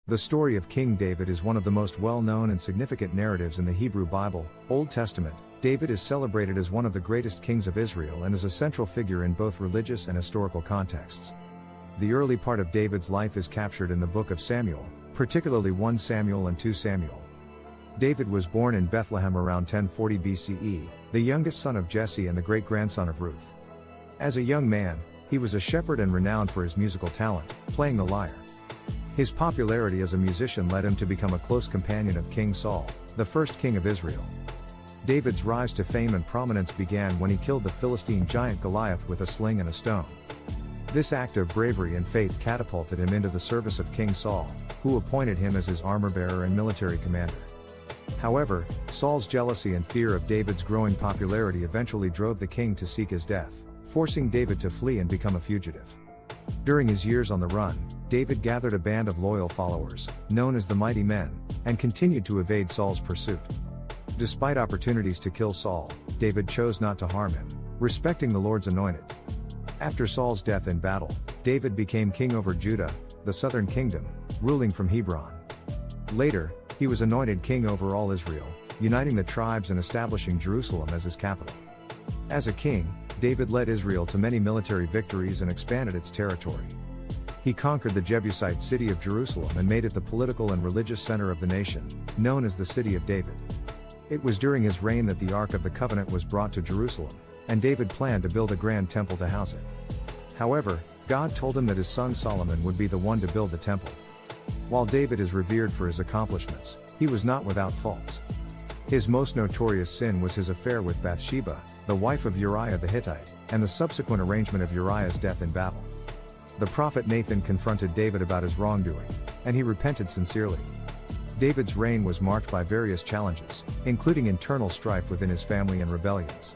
The story of King David is one of the most well-known and significant narratives in the Hebrew Bible, Old Testament. David is celebrated as one of the greatest kings of Israel and is a central figure in both religious and historical contexts. The early part of David's life is captured in the book of Samuel, particularly 1 Samuel and 2 Samuel. David was born in Bethlehem around 1040 BCE, the youngest son of Jesse and the great-grandson of Ruth. As a young man, he was a shepherd and renowned for his musical talent, playing the lyre. His popularity as a musician led him to become a close companion of King Saul, the first king of Israel. David's rise to fame and prominence began when he killed the Philistine giant Goliath with a sling and a stone. This act of bravery and faith catapulted him into the service of King Saul, who appointed him as his armor-bearer and military commander. However, Saul's jealousy and fear of David's growing popularity eventually drove the king to seek his death, forcing David to flee and become a fugitive. During his years on the run, David gathered a band of loyal followers, known as the Mighty Men, and continued to evade Saul's pursuit. Despite opportunities to kill Saul, David chose not to harm him, respecting the Lord's anointed. After Saul's death in battle, David became king over Judah, the southern kingdom, ruling from Hebron. Later, he was anointed king over all Israel, uniting the tribes and establishing Jerusalem as his capital. As a king, David led Israel to many military victories and expanded its territory. He conquered the Jebusite city of Jerusalem and made it the political and religious center of the nation, known as the City of David. It was during his reign that the Ark of the Covenant was brought to Jerusalem, and David planned to build a grand temple to house it. However, God told him that his son Solomon would be the one to build the temple. While David is revered for his accomplishments, he was not without faults. His most notorious sin was his affair with Bathsheba, the wife of Uriah the Hittite, and the subsequent arrangement of Uriah's death in battle. The prophet Nathan confronted David about his wrongdoing, and he repented sincerely. David's reign was marked by various challenges, including internal strife within his family and rebellions.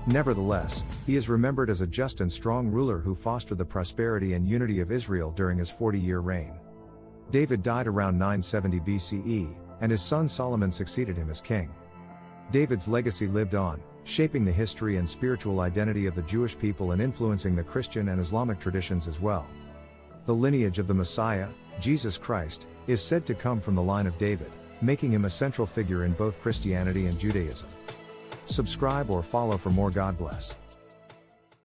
Nevertheless, he is remembered as a just and strong ruler who fostered the prosperity and unity of Israel during his 40-year reign. David died around 970 BCE, and his son Solomon succeeded him as king. David's legacy lived on, shaping the history and spiritual identity of the Jewish people and influencing the Christian and Islamic traditions as well. The lineage of the Messiah, Jesus Christ, is said to come from the line of David, making him a central figure in both Christianity and Judaism. Subscribe or follow for more. God bless.